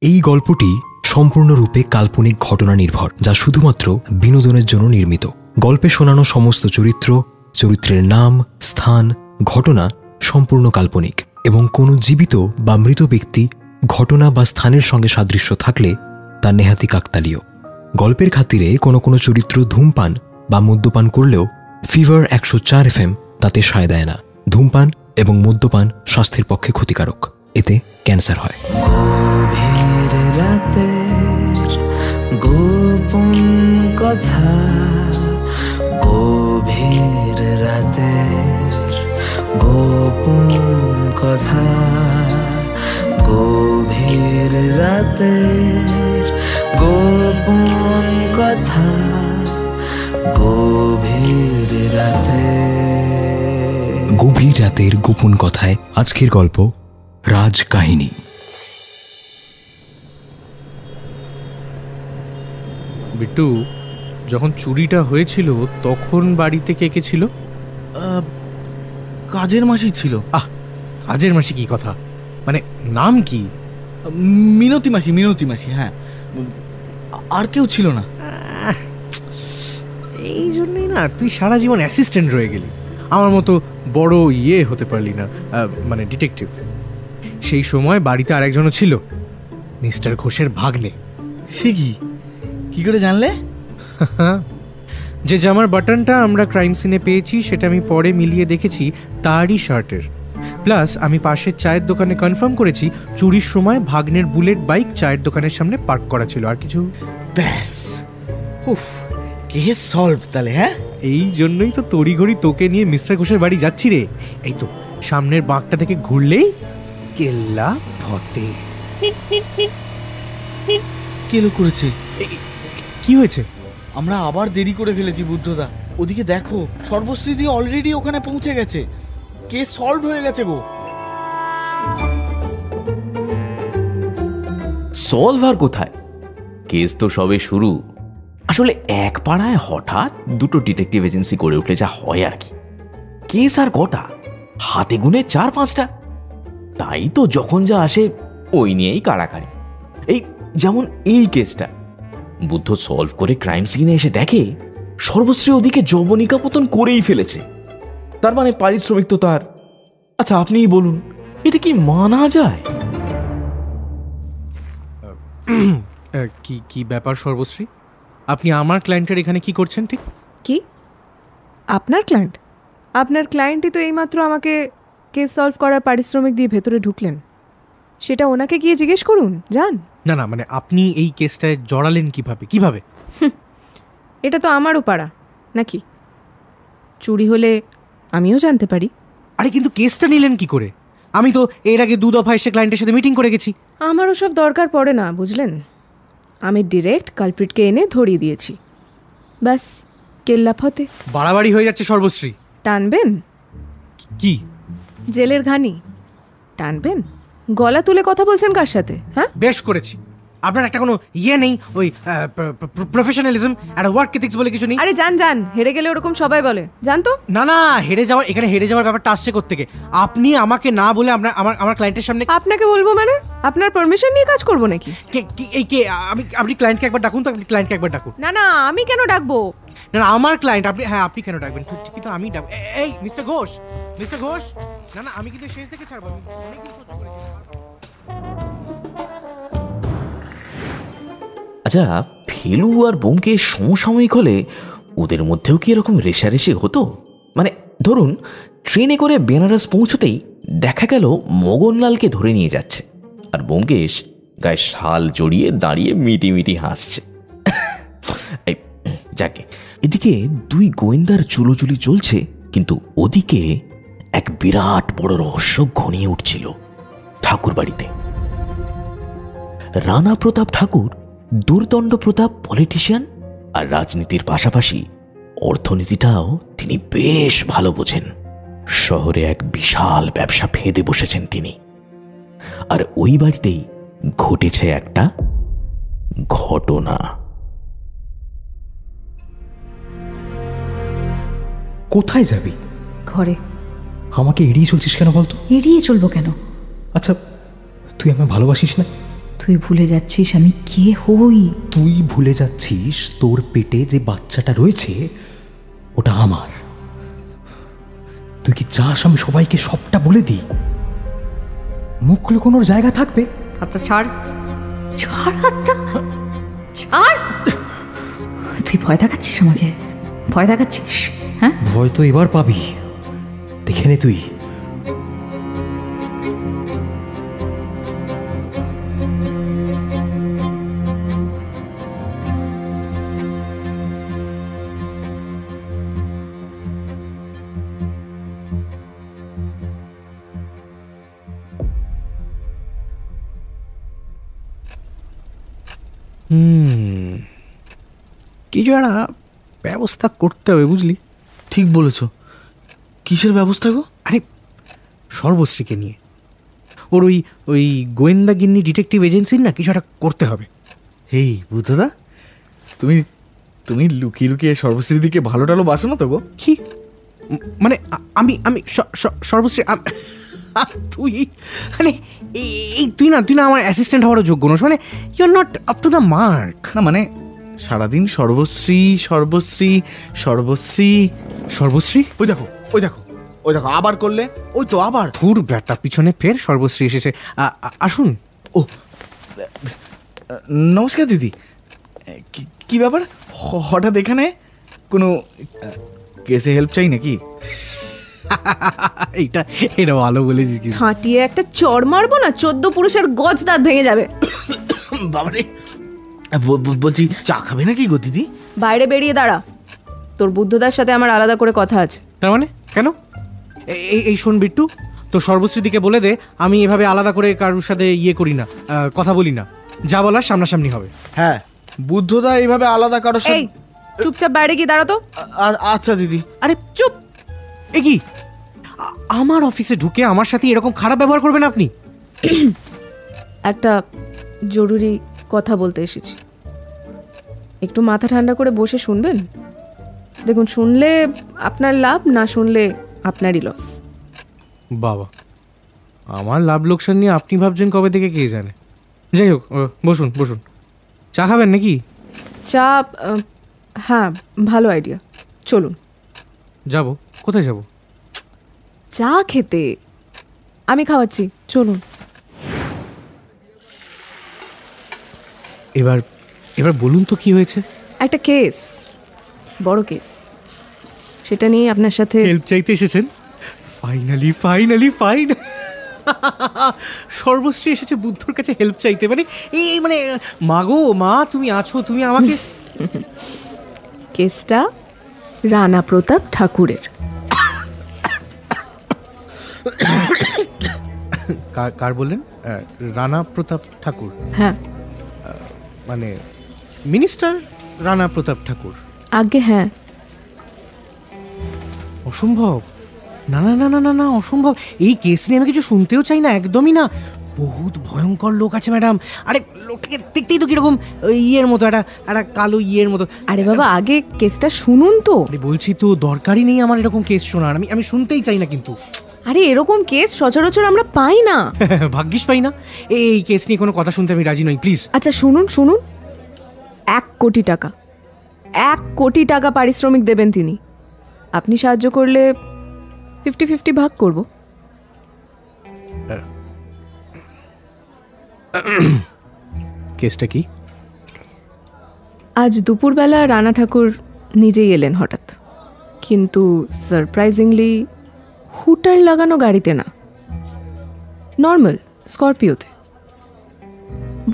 এই গল্পটি সম্পূর্ণরূপে কাল্পনিক ঘটনা নির্ভর, যা শুধুমাত্র বিনোদনের জন্য নির্মিত। গল্পে শোনানো সমস্ত চরিত্রের নাম, স্থান, ঘটনা সম্পূর্ণ কাল্পনিক এবং কোনো জীবিত বা মৃত ব্যক্তি, ঘটনা বা স্থানের সঙ্গে সাদৃশ্য থাকলে তা নেহাতি কাকতালীয়। গল্পের খাতিরে কোনো চরিত্র ধূমপান বা মদ্যপান করলেও ফিভার 104 FM তাতে সায় দেয় না। ধূমপান এবং মদ্যপান স্বাস্থ্যের পক্ষে ক্ষতিকারক, এতে ক্যান্সার হয়। গভীর রাতের গোপন কথা, গভীর রাতের গোপন কথা, গভীর রাতের গোপন কথা, গভীর রাতের গোপন কথায় আজকের গল্প রাজ কাহিনী। বিট্টু, যখন চুরিটা হয়েছিল তখন বাড়িতে কে কে ছিল? কাজের মাসি ছিল। কাজের মাসি কি কথা, মানে নাম কি? মিনতি মাসি। হ্যাঁ, আর কেউ ছিল না। এই জন্যই না তুই সারা জীবন অ্যাসিস্ট্যান্ট রয়ে গেলি, আমার মতো বড় হতে পারলি না, মানে ডিটেকটিভ। সেই সময় বাড়িতে আরেকজনও ছিল, মিস্টার ঘোষের ভাগ্নে। সে কি করে জানলে? যে জামার বাটনটা আমরা ক্রাইম সিনে পেয়েছি সেটা আমি পরে মিলিয়ে দেখেছি তারই শার্টের। প্লাস আমি পাশের চায়ের দোকানে কনফার্ম করেছি চুরির সময় ভাগ্নের বুলেট বাইক চায়ের দোকানের সামনে পার্ক করা ছিল। আর কিছু? ব্যাস, কেস সলভ তাহলে। হ্যাঁ, এই জন্যই তো তড়িঘড়ি তোকে নিয়ে মিস্টার ঘোষের বাড়ি যাচ্ছি রে। এই তো সামনের বাঁকটা থেকে ঘুরলেই কেল্লা ফতে। কেলো করেছে? কি হয়েছে? আমরা আবার দেরি করে ফেলেছি বুদ্ধদা। ওদিকে দেখো, সর্বশ্রীদি অলরেডি ওখানে পৌঁছে গেছে। কেস সলভ হয়ে গেছে গো। সলভ আর কোথায়, কেস তো সবে শুরু। আসলে এক পাড়ায় হঠাৎ দুটো ডিটেকটিভ এজেন্সি গড়ে উঠলে যা হয় আর কি। কেস আর কটা, হাতে গুনে 4-5টা। তাই তো যখন যা আসে ওই নিয়েই কাড়াকাড়ি। এই যেমন এই কেসটা, বুদ্ধ সলভ করে ক্রাইম সিনে এসে দেখে সর্বশ্রী ওদিকে যবনিকা পতন করেই ফেলেছে। তার মানে পারিশ্রমিক তো তার। আচ্ছা আপনিই বলুন, এটা কি মানা যায়? কি ব্যাপার সর্বশ্রী, আপনি আমার ক্লায়েন্টের এখানে কি করছেন? ঠিক কি আপনার ক্লায়েন্ট? আপনার ক্লায়েন্টই তো এইমাত্র আমাকে কেস সলভ করার পারিশ্রমিক দিয়ে ভেতরে ঢুকলেন। সেটা ওনাকে গিয়ে জিজ্ঞেস করুন, যান। না, মানে আপনি এই কেসটায় জড়ালেন কিভাবে? এটা তো আমারও পাড়া নাকি? চুরি হলে আমিও জানতে পারি। আরে কিন্তু কেসটা নিলেন কি করে? আমি তো এর আগে 2 দফা এসে ক্লায়েন্টের সাথে মিটিং করে গেছি। আমারও সব দরকার পড়ে না, বুঝলেন। আমি ডিরেক্ট কালপ্রিটকে এনে ধরিয়ে দিয়েছি, ব্যাস কেল্লা ফতে। বাড়াবাড়ি হয়ে যাচ্ছে সর্বশ্রী। টানবেন? কি জেলের ঘানি টানবেন? গলা তুলে কথা বলছেন কার সাথে? হ্যাঁ, বেশ করেছি। আপনার একটা কোনো নেই, ওই প্রফেশনালিজম আর ওয়ার্ক এথিক্স বলে কিছু নেই। আরে যান, হেরে গেলে ওরকম সবাই বলে, জান তো। না, এখানে হেরে যাওয়ার ব্যাপারটা আসছে কোত্থেকে? আপনি আমাকে না বলে আমার ক্লায়েন্টের সামনে আপনাকে বলবো মানে? আপনার পারমিশন নিয়ে কাজ করবো নাকি? আপনি ক্লায়েন্টকে একবার ডাকুন তো। আপনি ক্লায়েন্টকে একবার ডাকুন। না, আমি কেন ডাকবো? না, আমার ক্লায়েন্ট আপনি। হ্যাঁ, আপনি কেন ডাকবেন? ঠিকই তো আমি ডাকবো। এই মিস্টার ঘোষ। না, আমি কিন্তু শেষ দেখে ছাড়বো। আমি অনেকদিন সহ্য করেছি। আচ্ছা, ফেলু আর বোমকে সমসাময়িক হলে ওদের মধ্যেও কি এরকম রেষারেষি হতো? মানে ধরুন ট্রেনে করে বেনারস পৌঁছতেই দেখা গেল মগনলালকে ধরে নিয়ে যাচ্ছে, আর বোমকেশ গায়ে শাল জড়িয়ে দাঁড়িয়ে মিটি হাসছে। যাকে এদিকে 2 গোয়েন্দার চুলোচুলি চলছে, কিন্তু ওদিকে এক বিরাট বড় রহস্য ঘনিয়ে উঠছিল ঠাকুর বাড়িতে। রানা প্রতাপ ঠাকুর দুর্দণ্ড প্রতাপ পলিটিশিয়ান, আর রাজনীতির পাশাপাশি অর্থনীতিটাও তিনি বেশ ভালো বোঝেন। শহরে এক বিশাল ব্যবসা ফেঁদে বসেছেন তিনি। আর ওই বাড়িতেই ঘটেছে একটা ঘটনা। কোথায় যাবি? ঘরে। আমাকে এড়িয়ে চলছিস কেন বলতো? এড়িয়ে চলবো কেন? আচ্ছা, তুই আমায় ভালোবাসিস না? তুই ভুলে যাচ্ছিস আমি কে হই। তুই ভুলে যাচ্ছিস তোর পেটে যে বাচ্চাটা রয়েছে ওটা আমার। তুই কি চাস আমি সবাইকে সবটা বলে দিই? মুখ লুকোনোর জায়গা থাকবে? আচ্ছা ছাড়, ছাড় হাতটা, ছাড়। তুই ভয় দেখাচ্ছিস আমাকে, ভয় দেখাচ্ছিস? হ্যাঁ, ভয় তো এবার পাবি, দেখে নে তুই। কিছু একটা ব্যবস্থা করতে হবে, বুঝলি? ঠিক বলেছ। কিসের ব্যবস্থা গো? আরে সর্বশ্রীকে নিয়ে, ওর ওই ওই গোয়েন্দাগিন্নি ডিটেকটিভ এজেন্সির না কিছু একটা করতে হবে। হেই বুদ্ধদা, তুমি তুমি লুকিয়ে লুকিয়ে সর্বশ্রীর দিকে ভালো টালো বাসো না তো গো? কি মানে আমি আমি সর্বশ্রী তুই মানে এই তুই না আমার অ্যাসিস্ট্যান্ট হওয়ারও যোগ্য নস, মানে you are not up to the mark. না মানে সারাদিন সর্বশ্রী সর্বশ্রী সর্বশ্রী সর্বশ্রী। ওই দেখো ওই দেখো ওই দেখো, আবার করলে। ওই তো আবার। ধুর ব্যাটা, পিছনে ফের সর্বশ্রী এসেছে। আসুন। ও নমস্কার দিদি। কি ব্যাপার হঠাৎ এখানে? কোনো কেসে হেল্প চাই নাকি? এটা ভালো বলেছিস। কি হাঁটিয়ে একটা চড় মারবো না, 14 পুরুষের গজ দাঁত ভেঙে যাবে। বাবারে, বলছি চা খাবে নাকি গো দিদি? বাইরে বেরিয়ে দাঁড়া, তোর বুদ্ধদার সাথে আমার আলাদা করে কথা আছে। তার মানে কেন? এই শোন বিট্টু, তো সর্বশ্রীর দিকে বলে দে আমি এভাবে আলাদা করে কারোর সাথে ইয়ে করি না, কথা বলি না, যা বলার সামনাসামনি হবে। হ্যাঁ, বুদ্ধদা এইভাবে আলাদা কারোর সাথে। এই চুপচাপ বাইরে গিয়ে দাঁড়া তো। আচ্ছা দিদি। আরে চুপ। এ কি আমার অফিসে ঢুকে আমার সাথে এরকম খারাপ ব্যবহার করবেন আপনি? একটা জরুরি কথা বলতে এসেছি, একটু মাথা ঠান্ডা করে বসে শুনবেন? দেখুন, শুনলে আপনার লাভ, না শুনলে আপনারই লস। বাবা, আমার লাভ লোকসান নিয়ে আপনি ভাবছেন কবে থেকে কে জানে। যাই হোক, বসুন বসুন। চা খাবেন নাকি? চা? হ্যাঁ, ভালো আইডিয়া, চলুন। যাব? কোথায় যাব? চা খেতে। আমি খাওয়াচ্ছি, চলুন। এবার বলুন তো কি হয়েছে? একটা কেস, বড় কেস, সেটা নিয়ে আপনার সাথে হেল্প চাইতে এসেছেন? ফাইনালি ফাইনালি ফাইন সর্বশ্রী এসেছে বুদ্ধর কাছে হেল্প চাইতে, মানে এই মানে মাগো মা তুমি আছো, তুমি আমাকে। কেসটা রানা প্রতাপ ঠাকুরের। কার বললেন? রানা প্রতাপ ঠাকুর? হ্যাঁ, মানে মিনিস্টার রানা প্রতাপ ঠাকুর? আগে হ্যাঁ। অসম্ভব। না না না না না না, অসম্ভব। এই কেস নিয়ে আমি কিছু শুনতেও চাই না, একদমই না। বহুত ভয়ঙ্কর লোক আছে ম্যাডাম। আরে লোকটাকে দেখতেই তো কিরকম ইয়ের মতো, একটা কালো ইয়ের মতো। আরে বাবা, আগে কেসটা শুনুন তো। আরে বলছি তো, দরকারই নেই আমার এরকম কেস শোনার, আমি শুনতেই চাই না কিন্তু। আরে এরকম কেস সচরাচর আমরা পাই না। ভাগ্যিস পাই না। এই কেস নিয়ে কোনো কথা শুনতে আমি রাজি নই, প্লিজ। আচ্ছা শুনুন শুনুন, 1 কোটি টাকা, 1 কোটি টাকা পারিশ্রমিক দেবেন তিনি। আপনি সাহায্য করলে 50-50 ভাগ করব। কেসটা কি? আজ দুপুরবেলা রানা ঠাকুর নিজেই এলেন হঠাৎ, কিন্তু সারপ্রাইজিংলি হুটার লাগানো গাড়িতে না, নর্মাল স্করপিওতে।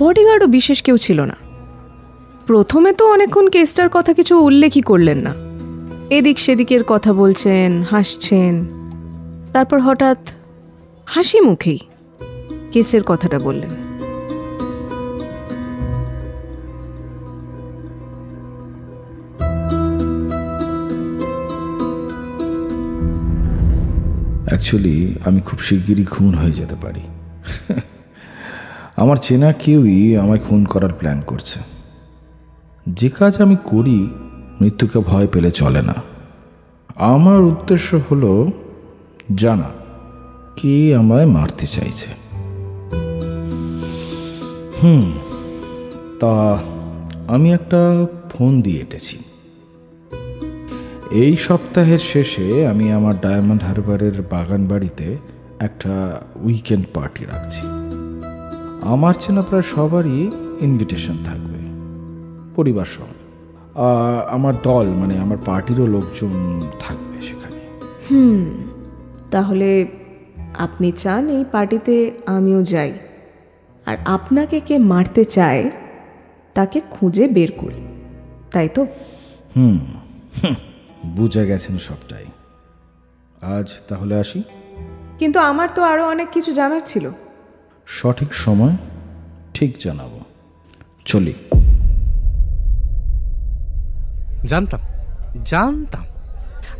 বডিগার্ডও বিশেষ কেউ ছিল না। প্রথমে তো অনেকক্ষণ কেসটার কথা কিছু উল্লেখই করলেন না, এদিক সেদিকের কথা বলছেন, হাসছেন। তারপর হঠাৎ হাসি মুখেই কেসের কথাটা বললেন। অ্যাকচুয়ালি আমি খুব শিগগিরই খুন হয়ে যেতে পারি। আমার চেনা কেউই আমায় খুন করার প্ল্যান করছে। যে কাজ আমি করি মৃত্যুকে ভয় পেলে চলে না। আমার উদ্দেশ্য হলো জানা কে আমায় মারতে চাইছে। তা আমি একটা ফোন দিয়ে এঁটেছি। এই সপ্তাহের শেষে আমি আমার ডায়মন্ড হারবারের বাগান বাড়িতে একটা উইকেন্ড পার্টি রাখছি। আমার চেনা প্রায় সবারই ইনভিটেশন থাকবে, পরিবার সহ। আমার দল মানে আমার পার্টিরও লোকজন থাকবে সেখানে। তাহলে আপনি চান এই পার্টিতে আমিও যাই, আর আপনাকে কে মারতে চায় তাকে খুঁজে বের করি, তাই তো? বুঝে গেছেন সবটাই। আজ তাহলে আসি। কিন্তু আমার তো আরো অনেক কিছু জানার ছিল। সঠিক সময় ঠিক জানাবো। চলি। জানতাম জানতাম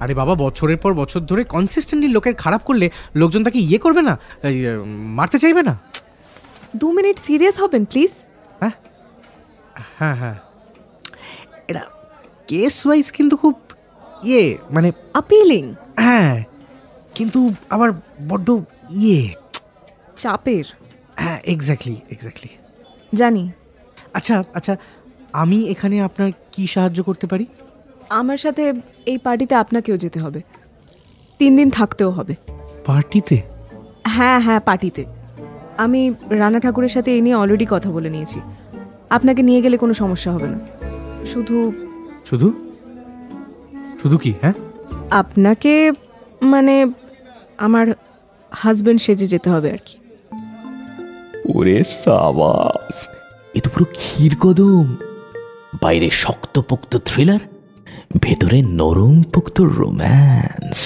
আরে বাবা, বছরের পর বছর ধরে কনসিস্টেন্টলি লোকের খারাপ করলে লোকজন তাকে করবে না, মারতে চাইবে না। 2 মিনিট সিরিয়াস হবেন প্লিজ। হ্যাঁ হ্যাঁ হ্যাঁ, এটা কেস ওয়াইজ কিন্তু খুব মানে আপিলিং। হ্যাঁ, কিন্তু আবার বড্ড চাপের। হ্যাঁ, এক্স্যাক্টলি জানি। আচ্ছা আচ্ছা, আমি এখানে আপনার কি সাহায্য করতে পারি? আমার সাথে এই পার্টিতে আপনাকেও যেতে হবে, 3 দিন থাকতেও হবে। পার্টিতে? হ্যাঁ হ্যাঁ, পার্টিতে। আমি রানা ঠাকুরের সাথে এই নিয়ে অলরেডি কথা বলে নিয়েছি। আপনাকে নিয়ে গেলে কোনো সমস্যা হবে না। শুধু শুধু শুধু কি? হ্যাঁ, আপনাকে মানে আমার হাজবেন্ড সেজে যেতে হবে আর কি। ওরে সাবাস, এ তো পুরো ক্ষীর কদম। বাইরে শক্তপোক্ত থ্রিলার, ভেতরে নরম পোক্ত রোম্যান্স,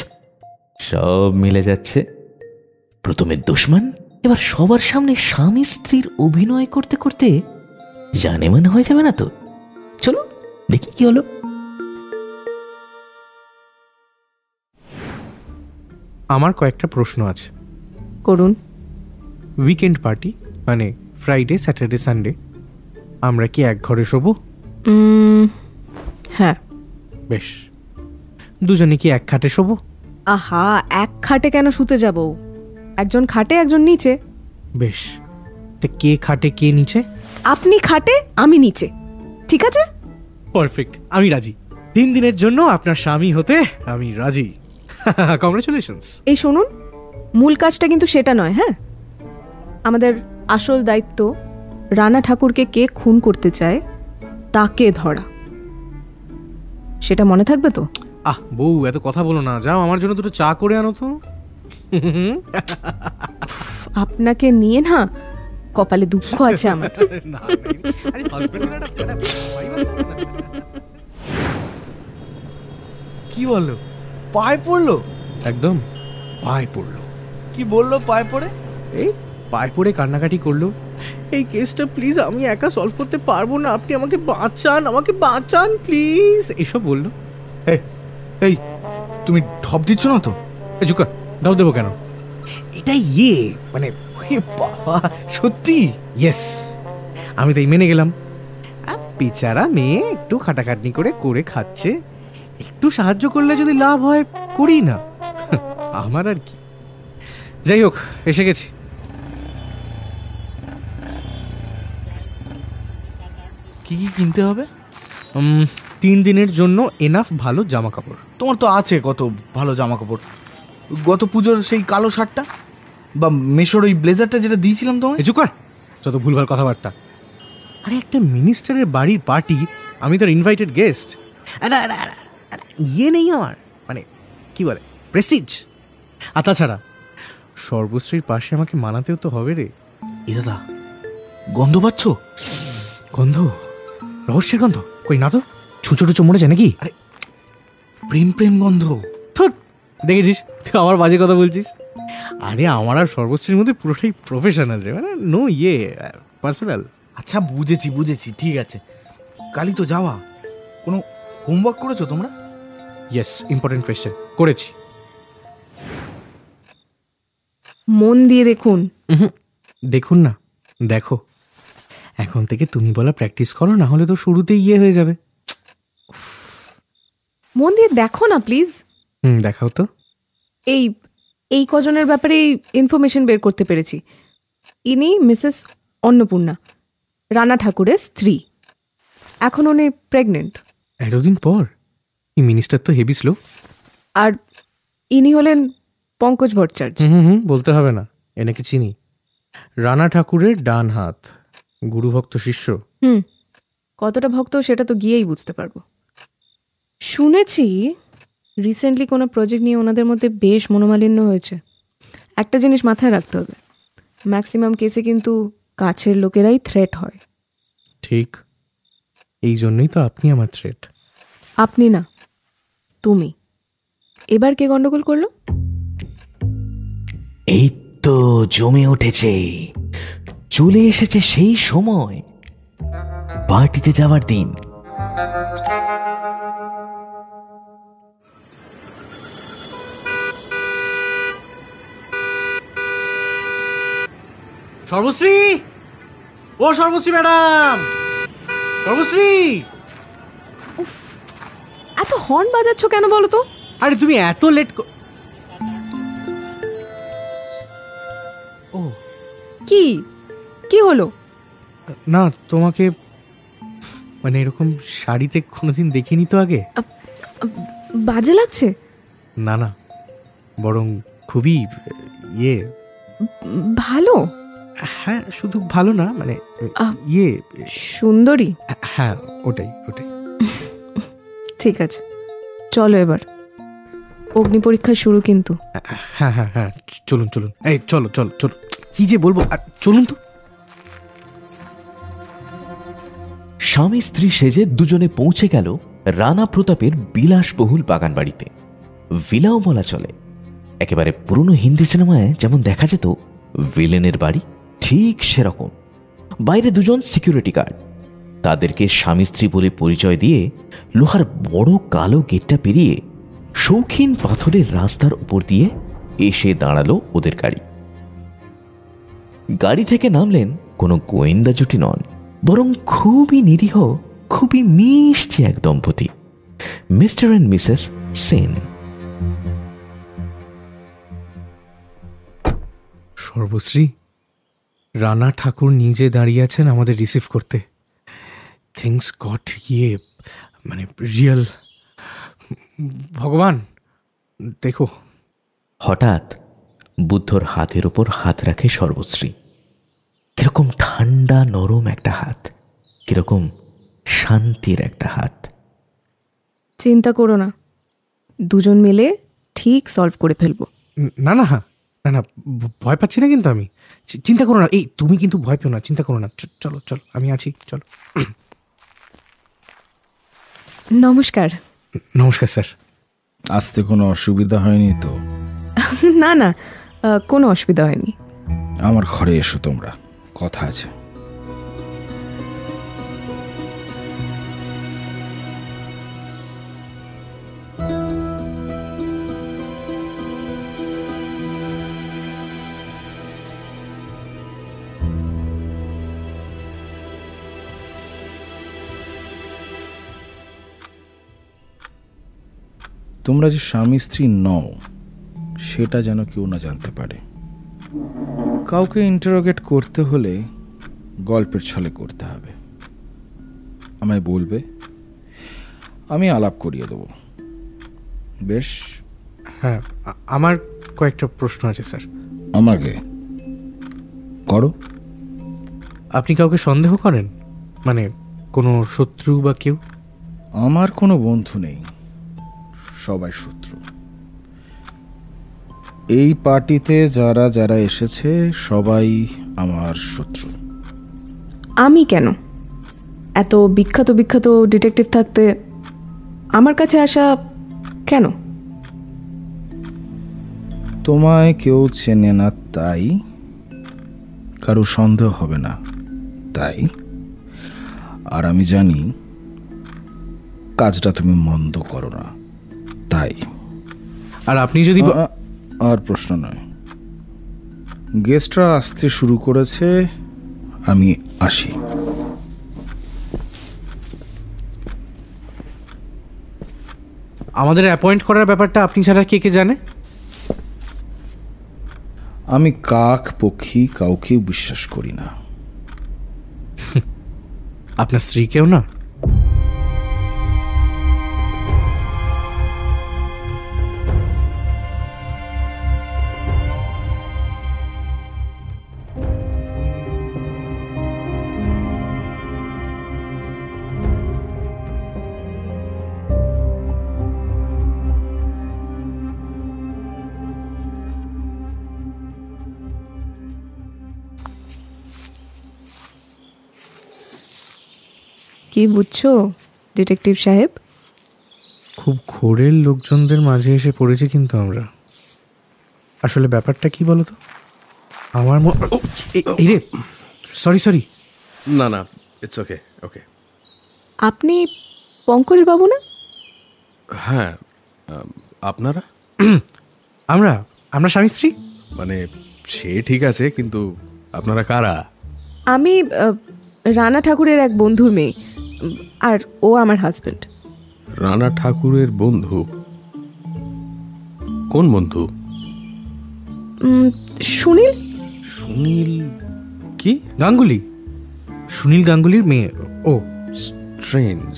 সব মিলে যাচ্ছে। প্রথমে দুশমন, এবার সবার সামনে স্বামী স্ত্রীর অভিনয় করতে করতে জানে মনে হয়ে যাবে না তো? চলো দেখি কি হলো। আমার কয়েকটা প্রশ্ন আছে। করুন। উইকেন্ড পার্টি মানে ফ্রাইডে, স্যাটারডে, সানডে, আমরা কি এক ঘরে শোবো? হ্যাঁ। বেশ। দুজনে কি এক খাটে শোবো? আহা, এক খাটে কেন শুতে যাব? একজন খাটে, একজন নিচে। বেশ, তা কে খাটে কে নিচে? আপনি খাটে, আমি নিচে, ঠিক আছে? পারফেক্ট, আমি রাজি। 3 দিনের জন্য আপনার স্বামী হতে আমি রাজি। কংগ্রেচুলেশনস। এই শুনুন, মূল কাজটা কিন্তু সেটা নয়। হ্যাঁ, আমাদের আসল দায়িত্ব রানা ঠাকুরকে কে খুন করতে চায় তাকে ধরা। সেটা মনে থাকবে তো? বউ, এত কথা বলো না, যাও আমার জন্য দুটো চা করে আনো তো। আপনাকে নিয়ে না কপালে দুঃখ আছে আমার। কি বললো? পায়ে পড়লো? একদম পায়ে পড়লো। কি বললো পায়ে পড়ে? এই পায়ে পড়ে কান্নাকাটি করলো, এই কেসটা প্লিজ আমি একা সলভ করতে পারবো না, আপনি আমাকে বাঁচান প্লিজ, এসব বললো। এই তুমি ঢপ দিচ্ছ না তো? জুকা, ঢপ দেবো কেন? এটা মানে বাবা, সত্যি ইয়েস, আমি তাই মেনে গেলাম। বেচারা মেয়ে একটু খাটাখাটনি করে খাচ্ছে, একটু সাহায্য করলে যদি লাভ হয় করি না, আমার আর কি। যাই হোক, এসে গেছি। কি কি কিনতে হবে? 3 দিনের জন্য এনাফ ভালো জামা কাপড়। তোমার তো আছে কত ভালো জামা কাপড়। গত পুজোর সেই কালো শার্টটা বা মেশোর ওই ব্লেজারটা যেটা দিয়েছিলাম তোমায়। চুপ কর, যত ভুলভাল কথাবার্তা। আরে একটা মিনিস্টারের বাড়ির পার্টি, আমি তোর ইনভাইটেড গেস্ট। নেই আমার, মানে কি বলে, প্রেস্টিজ। আর তাছাড়া সর্বশ্রীর পাশে আমাকে মানাতেও তো হবে রে। এ দাদা, গন্ধ পাচ্ছ? গন্ধ? রহস্যের গন্ধ? কই না তো, ছুঁচো টুচো মরেছে নাকি? আরে প্রেম গন্ধ। দেখেছিস তুই আমার বাজে কথা বলছিস? আরে আমার আর সর্বশ্রীর মধ্যে পুরোটাই প্রফেশনাল রে, মানে নো পার্সোনাল। আচ্ছা বুঝেছি, ঠিক আছে। কালই তো যাওয়া, কোনো হোমওয়ার্ক করেছো তোমরা? ইয়েস, ইম্পর্টেন্ট কোয়েশ্চেন করেছি। মন দিয়ে দেখুন। দেখুন না, দেখো। এখন থেকে তুমি বলা প্র্যাকটিস করো, না হলে তো শুরুতেই হয়ে যাবে। মন দিয়ে দেখো না প্লিজ। দেখাও তো। এই কজনের ব্যাপারে ইনফরমেশন বের করতে পেরেছি। ইনি মিসেস অন্নপূর্ণা, রানা ঠাকুরের স্ত্রী। এখন উনি প্রেগনেন্ট। এতদিন পর? এই মিনিস্টার তো হেভি স্লো। আর ইনি হলেন পঙ্কজ ভট্টাচার্য। হুম, বলতে হবে না, এনাকে চিনি। রানা ঠাকুরের ডান হাত, গুরুভক্ত শিষ্য। কতটা ভক্ত সেটা তো গিয়েই বুঝতে পারবো। শুনেছি রিসেন্টলি কোনো প্রজেক্ট নিয়ে ওনাদের মধ্যে বেশ মনোমালিন্য হয়েছে। একটা জিনিস মাথায় রাখতে হবে, ম্যাক্সিমাম কেসে কিন্তু কাছের লোকেরাই থ্রেট হয়। ঠিক, এই জন্যই তো আপনি আমার থ্রেট। আপনি না, তুমি। এবার কে গন্ডগোল করলো? এই তো জমে উঠেছে, চলে এসেছে সেই সময়, পার্টিতে যাওয়ার দিন। সর্বশ্রী, ও সর্বশ্রী ম্যাডাম, সর্বশ্রী। এত হর্ন বাজাচ্ছ কেন বলো তো? আরে তুমি এত লেট। ও কি কি হলো? না, তোমাকে মানে এরকম শাড়িতে কোনোদিন দেখিনি তো আগে। বাজে লাগছে? না না, বরং খুবই ভালো। হ্যাঁ, শুধু ভালো না, মানে সুন্দরী। হ্যাঁ, ওটাই ওটাই। ঠিক আছে, চলো এবার অগ্নি পরীক্ষা শুরু কিন্তু। হ্যাঁ হ্যাঁ হ্যাঁ, চলুন চলুন, এই চলো চলো চলো, কি যে বলবো, চলুন তো। স্বামী স্ত্রী সেজে দুজনে পৌঁছে গেল রানা প্রতাপের বিলাসবহুল বাগান বাড়িতে। ভিলাও বলা চলে। একেবারে পুরনো হিন্দি সিনেমায় যেমন দেখা যেত ভিলেনের বাড়ি, ঠিক সেরকম। বাইরে দুজন সিকিউরিটি গার্ড, তাদেরকে স্বামী স্ত্রী বলে পরিচয় দিয়ে লোহার বড় কালো গেটটা পেরিয়ে শৌখিন পাথরের রাস্তার উপর দিয়ে এসে দাঁড়ালো ওদের গাড়ি। গাড়ি থেকে নামলেন কোনো গোয়েন্দা জুটি নন, বরং খুবই নিরীহ, খুবই মিষ্টি এক দম্পতি, mister and missus Sen. Sarbashree, Rana Thakur নিজে দাঁড়িয়ে আছেন আমাদের রিসিভ করতে। থিংস গট মানে রিয়েল। ভগবান দেখো। হঠাৎ বুদ্ধর হাতের ওপর হাত রাখে সর্বশ্রী। কিরকম ঠান্ডা নরম একটা হাত, কিরকম শান্তির একটা হাত। চিন্তা করো না, দুজন মিলে ঠিক সলভ করে ফেলবো। না না না না, ভয় পাচ্ছি না কিন্তু আমি। চিন্তা করো না, এই তুমি কিন্তু ভয় পেও না, চিন্তা করো না। চলো চলো, আমি আছি, চলো। নমস্কার। নমস্কার স্যার। আসতে কোনো অসুবিধা হয়নি তো? না না, কোনো অসুবিধা হয়নি। আমার ঘরে এসো, তোমরা কথা আছে। তোমরা যে স্বামী স্ত্রী নও সেটা যেন কেউ না জানতে পারে। কাউকে ইন্টারোগেট করতে হলে গল্পের ছলে করতে হবে। আমায় বলবে, আমি আলাপ করিয়ে দেবো। বেশ? হ্যাঁ, আমার কয়েকটা প্রশ্ন আছে স্যার। আমাকে করো। আপনি কাউকে সন্দেহ করেন? মানে কোনো শত্রু বা কেউ? আমার কোনো বন্ধু নেই, সবাই শত্রু। এই পার্টিতে যারা যারা এসেছে সবাই আমার শত্রু। আমি কেন? এত বিখ্যাত বিখ্যাত ডিটেকটিভ থাকতে আমার কাছে আসা কেন? তোমায় কেউ চেনে না তাই, কারো সন্দেহ হবে না তাই, আর আমি জানি কাজটা তুমি মন্দ করো না তাই। আর আপনি যদি আর প্রশ্ন নয়। গেস্টরা আসতে শুরু করেছে, আমি আসি। আমাদের অ্যাপয়েন্ট করার ব্যাপারটা আপনি ছাড়া কে কে জানে? আমি কাক পক্ষী কাউকে বিশ্বাস করি না। আপনার স্ত্রীকেও না? কি বুঝছো ডিটেকটিভ সাহেব? খুব ঘোরের লোকজনদের মাঝে এসে পড়েছি কিন্তু আমরা। আসলে ব্যাপারটা কি বলো তো, আমার এই রে, সরি। না না, ইটস ওকে ওকে। আপনি পঙ্কজ বাবু না? হ্যাঁ, আপনারা? আমরা স্বামী স্ত্রী। মানে সে ঠিক আছে, কিন্তু আপনারা কারা? আমি রানা ঠাকুরের এক বন্ধুর মেয়ে, আর ও আমার হাজবেন্ড। রানা ঠাকুরের বন্ধু? কোন বন্ধু? সুনীল। সুনীল কি? গাঙ্গুলি, সুনীল গাঙ্গুলির মেয়ে ও। Strange,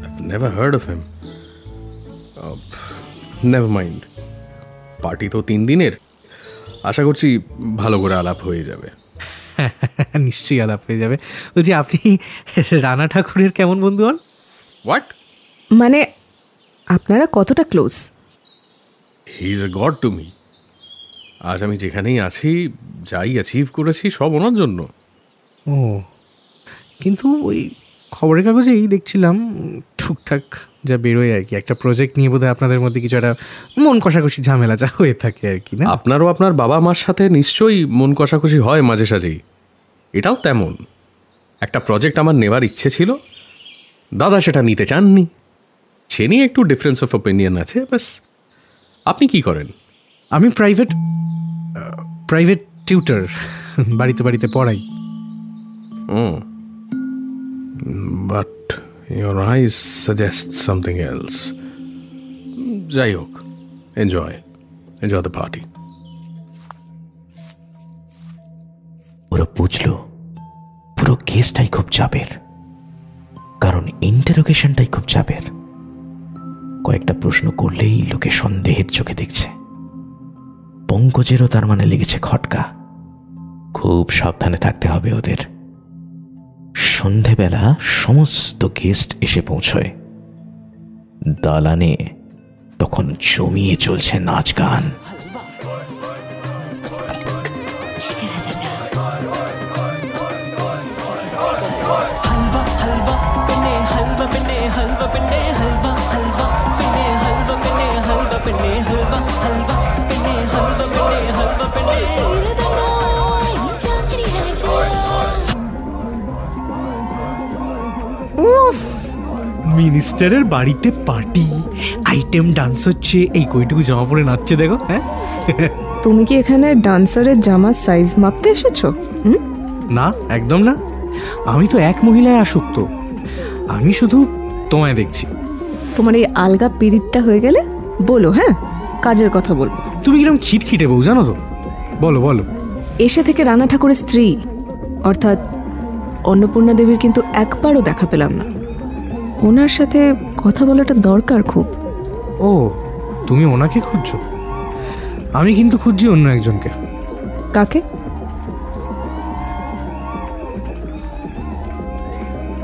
I've never heard of him. Never mind, party তো 3 দিনের, আশা করছি ভালো করে আলাপ হয়ে যাবে। নিশ্চয়ই আলাপ হয়ে যাবে। বলছি, আপনি রানা ঠাকুরের কেমন বন্ধু হন? হোয়াট? মানে আপনারা কতটা close? He is a god to me. আজ আমি যেখানেই আছি, যাই অ্যাচিভ করেছি, সব ওনার জন্য। ও, কিন্তু ওই খবরের কাগজে এই দেখছিলাম টুকটাক যা বেরোয় আর কি, একটা প্রজেক্ট নিয়ে বোধহয় আপনাদের মধ্যে কিছু একটা মন কষাকষি ঝামেলা যা হয়ে থাকে আর কি, না? আপনারও আপনার বাবা মার সাথে নিশ্চয়ই মন কষাকষি হয় মাঝে সাঝেই, এটাও তেমন। একটা প্রজেক্ট আমার নেবার ইচ্ছে ছিল, দাদা সেটা নিতে চাননি, সে নিয়ে একটু ডিফারেন্স অফ ওপিনিয়ন আছে, ব্যাস। আপনি কি করেন? আমি প্রাইভেট টিউটর, বাড়িতে পড়াই। But your eyes suggest something else. যাই হোক, এনজয় দ্য পার্টি। ওরা বুঝলো পুরো কেসটাই খুব চাপের, কারণ ইন্টারোগেশনটাই খুব চাপের। কয়েকটা প্রশ্ন করলেই লোকে সন্দেহের চোখে দেখছে। পঙ্কজেরও তার মানে লেগেছে খটকা। খুব সাবধানে থাকতে হবে ওদের। সন্ধেবেলা সমস্ত গেস্ট এসে পৌঁছয়। দালানে তখন জমিয়ে চলছে নাচ গান। মিনিস্টারের বাড়িতে পার্টি, আইটেম ডান্স হচ্ছে, এই কইটুকু জামা পরে নাচছে দেখো। হ্যাঁ, তুমি কি এখানে ডান্সারের জামার সাইজ মাপতে এসেছো? না, একদম না। আমি তো এক মহিলায় আসক্ত, আমি শুধু তোমায় দেখছি। তোমার এই আলগা পিরিতটা হয়ে গেলে বলো, হ্যাঁ কাজের কথা বলবো। তুমি কিরকম খিটখিটে বউ জানো তো, বলো। এসে থেকে রানা ঠাকুরের স্ত্রী অর্থাৎ অন্নপূর্ণা দেবীর কিন্তু একবারও দেখা পেলাম না। ওনার সাথে কথা বলাটা দরকার খুব। ও, তুমি ওনাকে খুঁজছো? আমি কিন্তু খুঁজছি অন্য একজনকে। কাকে?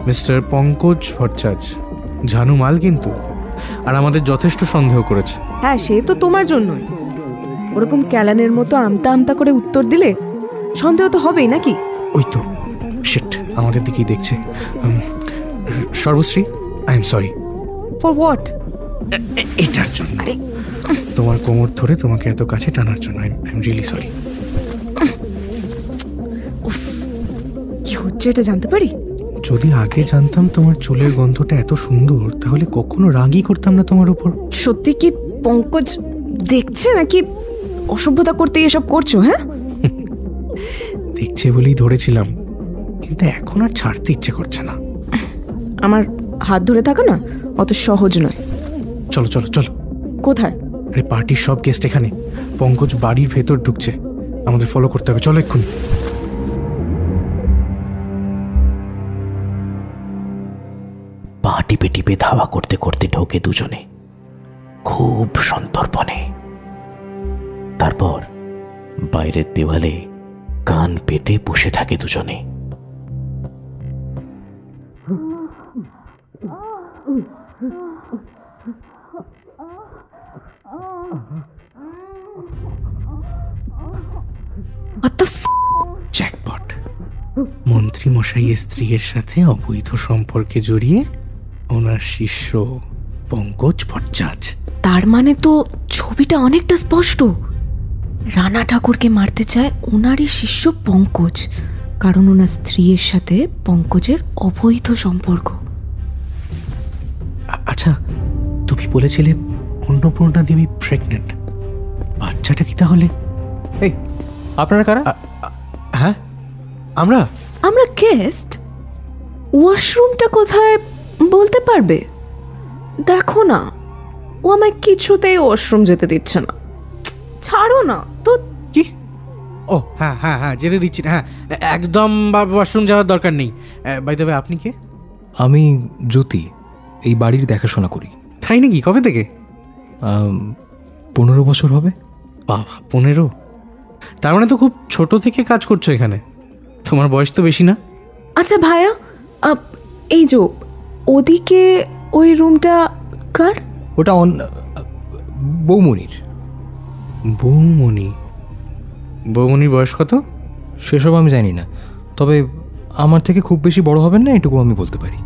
মিস্টার পঙ্কজ ভট্টাচার্য, ঝানু মাল কিন্তু, আর আমাদের যথেষ্ট সন্দেহ করেছে। হ্যাঁ, সে তো তোমার জন্যই। ওরকম ক্যালানের মতো আমতা আমতা করে উত্তর দিলে সন্দেহ তো হবেই নাকি? ওই তো, শিট, আমাদের দিকেই দেখছে। Sarbashree, I am sorry. For what? এটার জন্য, তোমার কোমর ধরে তোমাকে এত কাছে টানার জন্য। I am really sorry. কি হচ্ছে এটা জানতে পারি? যদি আগে জানতাম তোমার চুলের গন্ধটা এত সুন্দর, তাহলে কখনো রাগই করতাম না তোমার উপর। সত্যি কি পঙ্কজ দেখছে নাকি অসভ্যতা করতে এসব করছো? হ্যাঁ, দেখছে বলেই ধরেছিলাম, কিন্তু এখন আর ছাড়তে ইচ্ছে করছে না। আমার হাত ধরে থাকো না, অত সহজ নয়। চলো। কোথায়? আরে পার্টির সব গেস্ট এখানে। পঙ্কজ বাড়ির ভেতর ঢুকছে, আমাদের ফলো করতে হবে। চলো এক্ষুনি। পা টিপে টিপে ধাওয়া করতে করতে ঢোকে দুজনে, খুব সন্তর্পণে। তারপর বাইরের দেওয়ালে কান পেতে বসে থাকে দুজনে। জ্যাকপট! মন্ত্রী মশাইয়ের স্ত্রীর সাথে অবৈধ সম্পর্কে জড়িয়ে ওনার শিষ্য পঙ্কজ ভট্টাচার্য। তার মানে তো ছবিটা অনেকটা স্পষ্ট। রানা ঠাকুরকে মারতে চায় ওনারই শিষ্য পঙ্কজ, কারণ ওনার স্ত্রীর সাথে পঙ্কজের অবৈধ সম্পর্ক। আচ্ছা, তুমি বলেছিলে অন্নপূর্ণা দেবী প্রেগনেন্ট। বাচ্চাটা কি তাহলে? এই, আপনারা কারা? হ্যাঁ, আমরা গেস্ট। ওয়াশরুমটা কোথায় বলতে পারবে? দেখো না, ও আমায় কিছুতেই ওয়াশরুম যেতে দিচ্ছে না। ছাড়ো না তো। কি? ও হ্যাঁ হ্যাঁ হ্যাঁ, যেতে দিচ্ছি না। হ্যাঁ, একদম ওয়াশরুম যাওয়ার দরকার নেই। বাই দ্য ওয়ে, আপনি কে? আমি জ্যোতি, এই বাড়ির দেখাশোনা করি। তাই নাকি? কবে থেকে? 15 বছর হবে। বাবা, 15? তার মানে তো খুব ছোট থেকে কাজ করছো এখানে। তোমার বয়স তো বেশি না। আচ্ছা ভাইয়া, এই যে ওদিকে ওই রুমটা কার? ওটা বৌমনির। বৌমনির বয়স কত? সেসব আমি জানি না, তবে আমার থেকে খুব বেশি বড় হবেন না, এটুকু আমি বলতে পারি।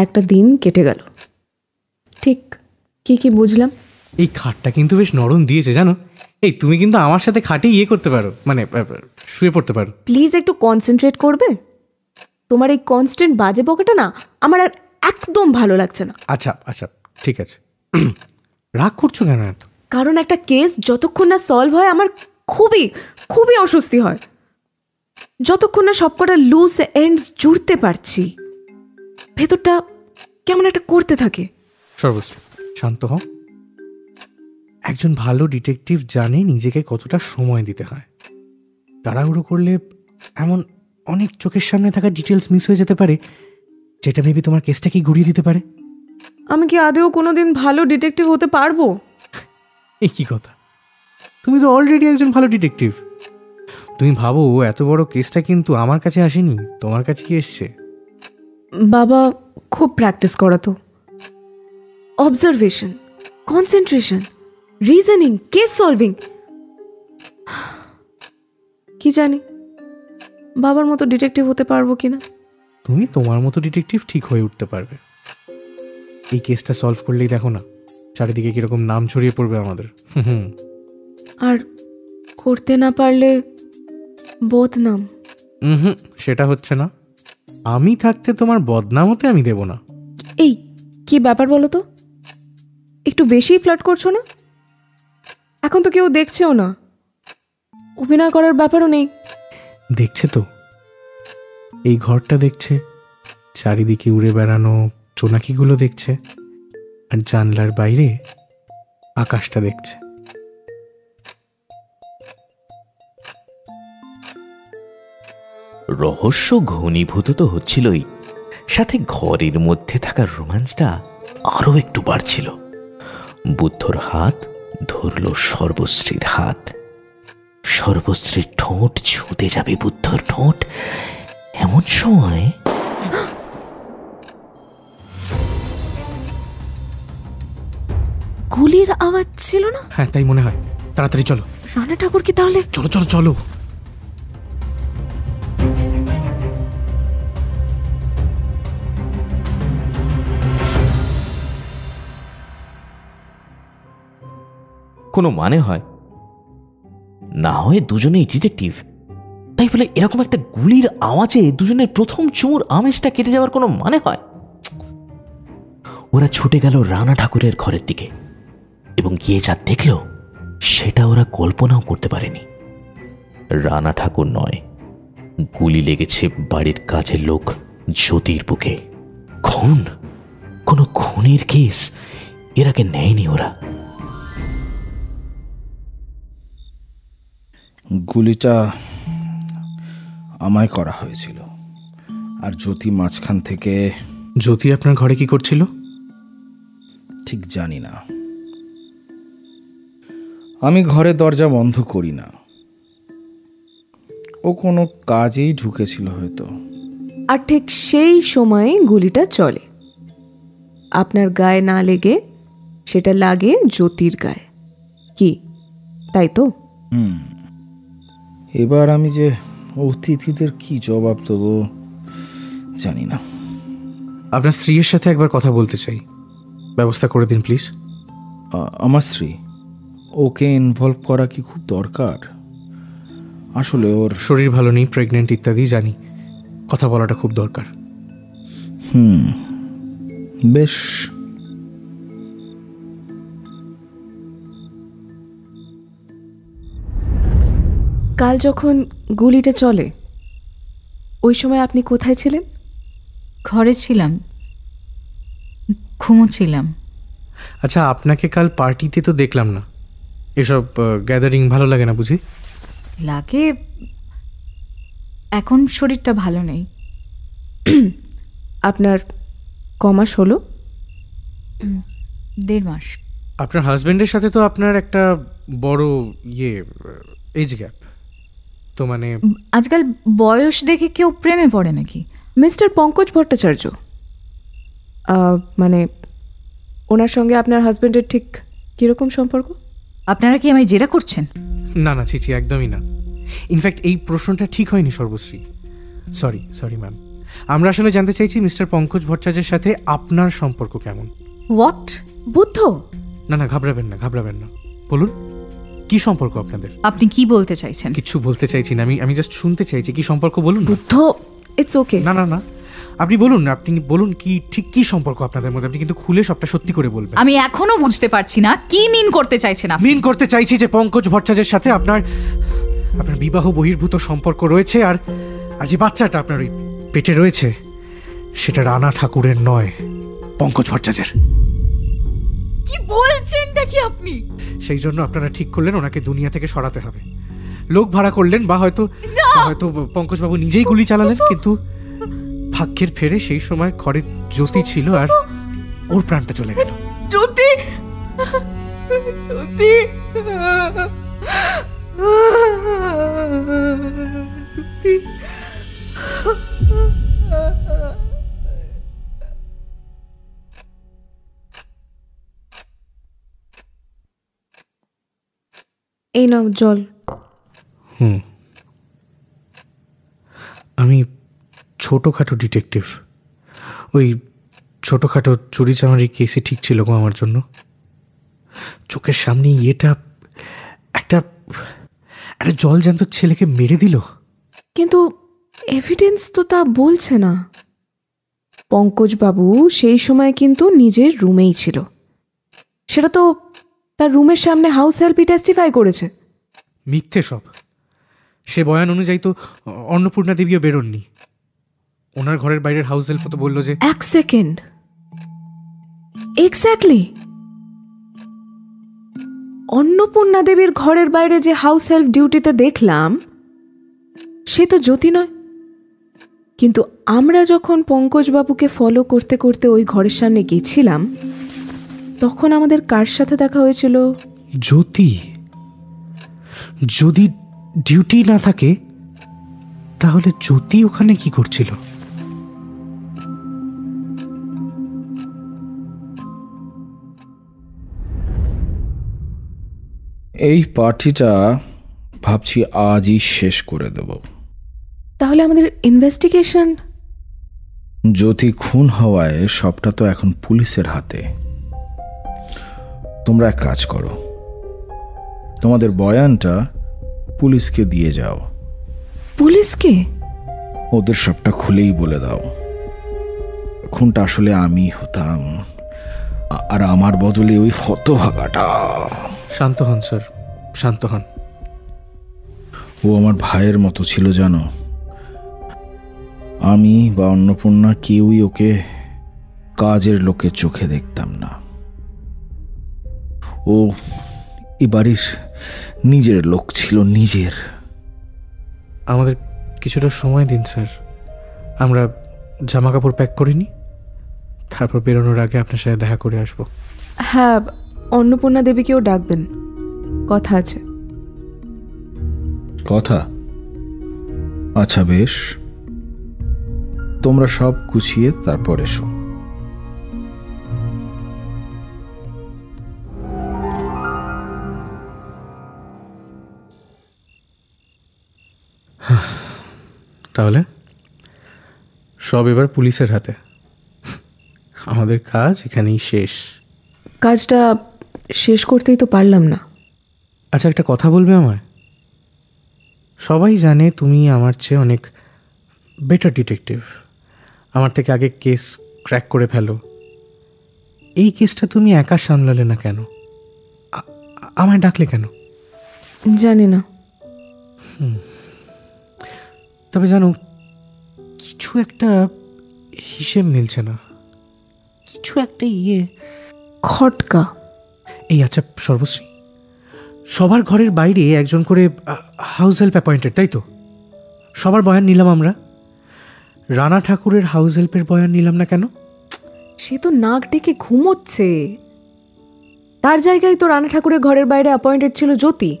একটা দিন কেটে গেল। ঠিক কি বুঝলাম? এই খাটটা কিন্তু বেশ নরম দিয়েছে জানো। এই তুমি কিন্তু আমার সাথে খাটে করতে পারো, মানে শুয়ে পড়তে পারো। প্লিজ একটু কনসেন্ট্রেট করবে? তোমার এই কনস্ট্যান্ট বাজে বকাটা না আমার আর একদম ভালো লাগছে না। আচ্ছা আচ্ছা, ঠিক আছে। রাগ করছো কেন এত? কারণ একটা কেস যতক্ষণ না সলভ হয় আমার খুবই খুবই অস্বস্তি হয়। যতক্ষণ না সবকটা লুজ এন্ডস জুড়তে পারছি, ভেতরটা কেমন একটা করতে থাকে। সর্বশ্রী, শান্ত হও। একজন ভালো ডিটেকটিভ জানে নিজেকে কতটা সময় দিতে হয়। তাড়াহুড়ো করলে এমন অনেক চোখের সামনে থাকা ডিটেলস মিস হয়ে যেতে পারে, যেটা মেবি তোমার কেসটাকেই ঘুরিয়ে দিতে পারে। আমি কি আদেও কোনোদিন ভালো ডিটেকটিভ হতে পারবো? এই কি কথা! তুমি তো অলরেডি একজন ভালো ডিটেকটিভ। তুমি ভাবো, এত বড় কেসটা কিন্তু আমার কাছে আসেনি, তোমার কাছে কি এসছে? বাবা খুব প্র্যাকটিস করাতো। Observation, concentration, reasoning, case solving. কি জানি বাবার মতো ডিটেকটিভ হতে পারবো কিনা। তুমি তোমার মতো ডিটেকটিভ ঠিক হয়ে উঠতে পারবে। এই কেসটা সলভ করলেই দেখো না চারিদিকে কিরকম নাম ছড়িয়ে পড়বে আমাদের। আর করতে না পারলে বদনাম। সেটা হচ্ছে না। আমি থাকতে তোমার বদনাম হতে আমি দেব না। এই কি ব্যাপার বলো তো? একটু বেশিই ফ্লার্ট করছো না? এখন তো কেউ দেখছেও না, অভিনয় করার ব্যাপারও নেই। দেখছে তো, এই ঘরটা দেখছে, চারিদিকে উড়ে বেড়ানো জোনাকিগুলো দেখছে, আর জানলার বাইরে আকাশটা দেখছে। রহস্য ঘনীভূত তো হচ্ছিলই, সাথে ঘরের মধ্যে থাকা রোম্যান্সটা আরো একটু বাড়ছিল। বুদ্ধর হাত ধরল সর্বশ্রীর হাত। সর্বশ্রীর ঠোঁট ছুঁতে যাবে বুদ্ধর ঠোঁট, এমন সময় গুলির আওয়াজ ছিল না? হ্যাঁ, তাই মনে হয়। তাড়াতাড়ি চলো। রানা ঠাকুর কি তাহলে? চলো চলো চলো। কোনো মানে হয় না, হয় দুজনেই ডিটেকটিভ, তাই বলে এরকম একটা গুলির আওয়াজে দুজনের প্রথম চুমুর আমেজটা কেটে যাওয়ার কোনো মানে হয়? ওরা ছুটে গেল রানা ঠাকুরের ঘরের দিকে এবং গিয়ে যা দেখল সেটা ওরা কল্পনাও করতে পারেনি। রানা ঠাকুর নয়, গুলি লেগেছে বাড়ির কাছের লোক জ্যোতির বুকে। খুন, কোনো খুনের কেস এর আগে নেয়নি ওরা। গুলিটা আমায় করা হয়েছিল, আর জ্যোতি মাঝখান থেকে। জ্যোতি আপনার ঘরে কি করছিল? ঠিক জানি না, আমি ঘরে দরজা বন্ধ করি না, ও কোনো কাজেই ঢুকেছিল হয়তো। আর ঠিক সেই সময়ে গুলিটা চলে, আপনার গায়ে না লেগে সেটা লাগে জ্যোতির গায়ে, কি তাই তো? এবার আমি যে অতিথিদের কি জবাব দেবো জানি না। আপনার স্ত্রীর সাথে একবার কথা বলতে চাই, ব্যবস্থা করে দিন প্লিজ। আমার স্ত্রী, ওকে ইনভলভ করা কি খুব দরকার? আসলে ওর শরীর ভালো নেই, প্রেগনেন্ট ইত্যাদি জানি, কথা বলাটা খুব দরকার। বেশ। কাল যখন গুলিটা চলে ওই সময় আপনি কোথায় ছিলেন? ঘরে ছিলাম, ঘুমোচ্ছিলাম। আচ্ছা, আপনাকে কাল পার্টিতে তো দেখলাম না, এসব গ্যাদারিং ভালো লাগে না বুঝি? লাগে, এখন শরীরটা ভালো নেই। আপনার কমাস হলো? 1.5 মাস। আপনার হাজবেন্ডের সাথে তো আপনার একটা বড় এজ গ্যাপ, তো মানে আজকাল বয়স দেখে কেউ প্রেমে পড়ে নাকি? মিস্টার পঙ্কজ ভট্টাচার্য, মানে ওনার সঙ্গে আপনার হাজবেন্ডের ঠিক কীরকম সম্পর্ক? আপনারা কি আমায় জেরা করছেন? না না, ছিছি, একদমই না। ইনফ্যাক্ট এই প্রশ্নটা ঠিক হয়নি সর্বশ্রী। সরি ম্যাম, আমরা আসলে জানতে চাইছি মিস্টার পঙ্কজ ভট্টাচার্যের সাথে আপনার সম্পর্ক কেমন। হোয়াট? বুদ্ধ? না, ঘাবড়াবেন না, বলুন কি সম্পর্ক আপনাদের? আপনি কি বলতে চাইছেন? কিছু বলতে চাইছি না, আমি জাস্ট শুনতে চাইছি কি সম্পর্ক, বলুন। Buddha, it's okay. না, আপনি বলুন কি ঠিক কি সম্পর্ক আপনাদের মধ্যে, আপনি কিন্তু খুলে সবটা সত্যি করে বলবেন। আমি এখনো বুঝতে পারছি না কি মিন করতে চাইছেন আপনি। মিন করতে চাইছি যে পঙ্কজ ভট্টাচার্যের সাথে আপনার বিবাহ বহির্ভূত সম্পর্ক রয়েছে, আর যে বাচ্চাটা আপনার ওই পেটে রয়েছে সেটা রানা ঠাকুরের নয়, পঙ্কজ ভট্টাচার্যের। কি বলছেনটা কি আপনি? সেই জন্য আপনারা ঠিক করলেন ওনাকে দুনিয়া থেকে সরাতে হবে, লোক ভাড়া করলেন, বা হয়তো পঙ্কজবাবু নিজেই গুলি চালালেন, কিন্তু ভাগ্যের ফেরে সেই সময় ঘরে জ্যোতি ছিল আর ওর প্রাণটা চলে গেল। জ্যোতি, এই নাও জল। আমি ছোটোখাটো ডিটেকটিভ, ওই ছোটোখাটো চুরি চামারির কেসই ঠিক ছিল গো আমার জন্য। চোখের সামনে একটা জল জ্যান্ত ছেলেকে মেরে দিল। কিন্তু এভিডেন্স তো তা বলছে না। পঙ্কজবাবু সেই সময় কিন্তু নিজের রুমেই ছিল, সেটা তো তার রুমের সামনে হাউস হেল্পই টেস্টিফাই করেছে। মিথ্যে সব। সে বয়ান অনুযায়ী তো অন্নপূর্ণা দেবীও বেরোননি, ওনার ঘরের বাইরের হাউস হেল্প তো বললো যে। এক সেকেন্ড, এক্স্যাক্টলি অন্নপূর্ণা দেবীর ঘরের বাইরে যে হাউস হেল্প ডিউটিতে দেখলাম সে তো জ্যোতি নয়। কিন্তু আমরা যখন পঙ্কজবাবুকে ফলো করতে করতে ওই ঘরের সামনে গেছিলাম তখন আমাদের কার সাথে দেখা হয়েছিল? জ্যোতি। যদি ডিউটি না থাকে তাহলে জ্যোতি ওখানে কি করছিল? এই পার্টিটা ভাবছি আজই শেষ করে দেব। তাহলে আমাদের ইনভেস্টিগেশন? জ্যোতি খুন হওয়ায় সবটা তো এখন পুলিশের হাতে। তোমরা এক কাজ করো, তোমাদের বয়ানটা পুলিশকে দিয়ে যাও। পুলিশকে? ওদের সবটা খুলেই বলে দাও খুনটা আসলে আমি হতাম, আর আমার বদলে ওই হতভাগাটা। শান্ত হন স্যার, শান্ত হন। ও আমার ভাইয়ের মতো ছিল জানো। আমি বা অন্নপূর্ণা কেউই ওকে কাজের লোকের চোখে দেখতাম না। ও এ বাড়ির নিজের লোক ছিল, নিজের। আমাদের কিছুটা সময় দিন স্যার, আমরা জামা কাপড় প্যাক করিনি, তারপর বেরোনোর আগে আপনার সাথে দেখা করে আসবো। হ্যাঁ, অন্নপূর্ণা দেবীকেও ডাকবেন, কথা আছে। কথা? আচ্ছা বেশ, তোমরা সব গুছিয়ে তারপর এসো। তাহলে সব এবার পুলিশের হাতে, আমাদের কাজ এখানেই শেষ। কাজটা শেষ করতেই তো পারলাম না। আচ্ছা, একটা কথা বলবে আমায়? সবাই জানে তুমি আমার চেয়ে অনেক বেটার ডিটেকটিভ, আমার থেকে আগে কেস ক্র্যাক করে ফেলো। এই কেসটা তুমি একা সামলালে না কেন? আমায় ডাকলে কেন? জানি না। তবে জানো, কিছু একটা হিসেব মিলছে না, কিছু একটা খটকা। এই আচ্ছা সর্বশ্রী, সবার ঘরের বাইরে একজন করে হাউস হেল্প অ্যাপয়েন্টেড, তাই তো? সবার বয়ান নিলাম আমরা, রানা ঠাকুরের হাউস হেল্পের বয়ান নিলাম না কেন? সে তো নাক ডেকে ঘুমোচ্ছে, তার জায়গায় তো রানা ঠাকুরের ঘরের বাইরে অ্যাপয়েন্টেড ছিল জ্যোতি।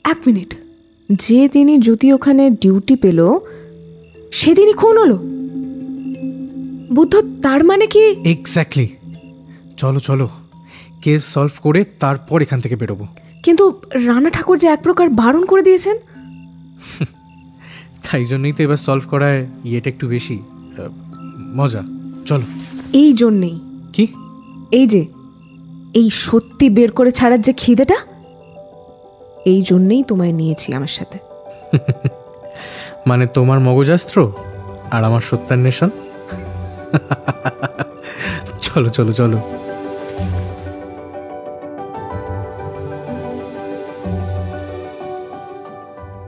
এক মিনিট, যে দিনই জ্যোতি ওখানে ডিউটি পেল সেদিনই খুন হলো। বুদ্ধ, তার মানে কি? এক্স্যাক্টলি। চলো চলো, কেস সলভ করে তারপর এখান থেকে বেরোবো। কিন্তু রানা ঠাকুর যে এক প্রকার বারণ করে দিয়েছেন। তাই জন্যই তো এবার সলভ করায় ইয়েটা একটু বেশি মজা। চলো। এই জন্যেই কি? এই যে এই সত্যি বের করে ছাড়ার যে খিদেটা, এই জন্যেই তোমায় নিয়েছি আমার সাথে। মানে তোমার মগজাস্ত্র আর আমার সত্যান্বেষণ। চলো চলো চলো।